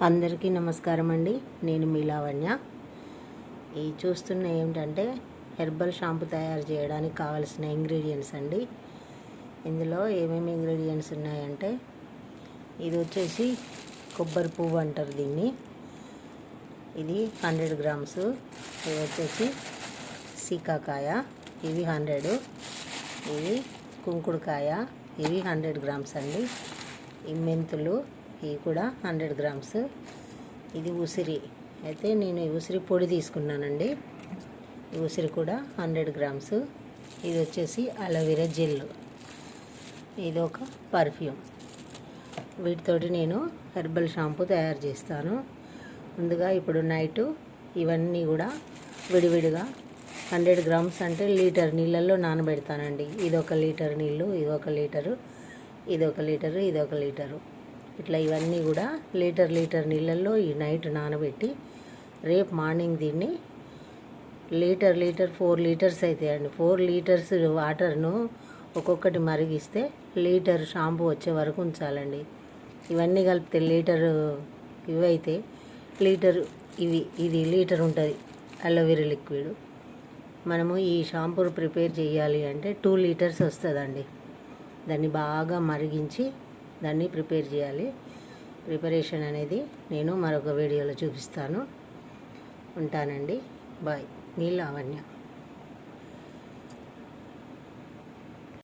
అందరికీ నమస్కారం అండి. నేను మీ లావణ్య. ఈ చూస్తున్న ఏమిటంటే హెర్బల్ షాంపూ తయారు చేయడానికి కావాల్సిన ఇంగ్రీడియంట్స్ అండి. ఇందులో ఏమేమి ఇంగ్రీడియంట్స్ ఉన్నాయంటే, ఇది వచ్చేసి కొబ్బరి పువ్వు అంటారు దీన్ని, ఇది 100 గ్రామ్స్. ఇది వచ్చేసి సీకాకాయ, ఇవి 100. ఇవి కుంకుడుకాయ, ఇవి 100 గ్రామ్స్ అండి. ఈ మెంతులు, ఇవి కూడా 100 గ్రామ్స్. ఇది ఉసిరి, అయితే నేను ఈ ఉసిరి పొడి తీసుకున్నానండి. ఈ ఉసిరి కూడా 100 గ్రామ్స్. ఇది వచ్చేసి అలోవెరా జెల్, ఇది ఒక పర్ఫ్యూమ్. వీటితోటి నేను హెర్బల్ షాంపూ తయారు చేస్తాను. ముందుగా ఇప్పుడు నైటు ఇవన్నీ కూడా విడివిడిగా 100 గ్రామ్స్ అంటే లీటర్ నీళ్ళల్లో నానబెడతానండి. ఇదొక లీటర్ నీళ్ళు, ఇదొక లీటరు, ఇదొక లీటరు, ఇదొక లీటరు, ఇట్లా ఇవన్నీ కూడా లీటర్ నీళ్ళల్లో ఈ నైట్ నానబెట్టి రేపు మార్నింగ్ దీన్ని లీటర్ 4 లీటర్స్ అవుతాయండి. 4 లీటర్స్ వాటర్ను ఒక్కొక్కటి మరిగిస్తే లీటర్ షాంపూ వచ్చే వరకు ఉంచాలండి. ఇవన్నీ కలిపితే లీటరు ఇవైతే లీటరు ఇది లీటర్ ఉంటుంది అలోవెరా లిక్విడ్. మనము ఈ షాంపూ ప్రిపేర్ చేయాలి అంటే 2 లీటర్స్ వస్తుందండి. దాన్ని బాగా మరిగించి దాన్ని ప్రిపేర్ చేయాలి. ప్రిపరేషన్ అనేది నేను మరొక వీడియోలో చూపిస్తాను. ఉంటానండి. బాయ్. మీ లావణ్య.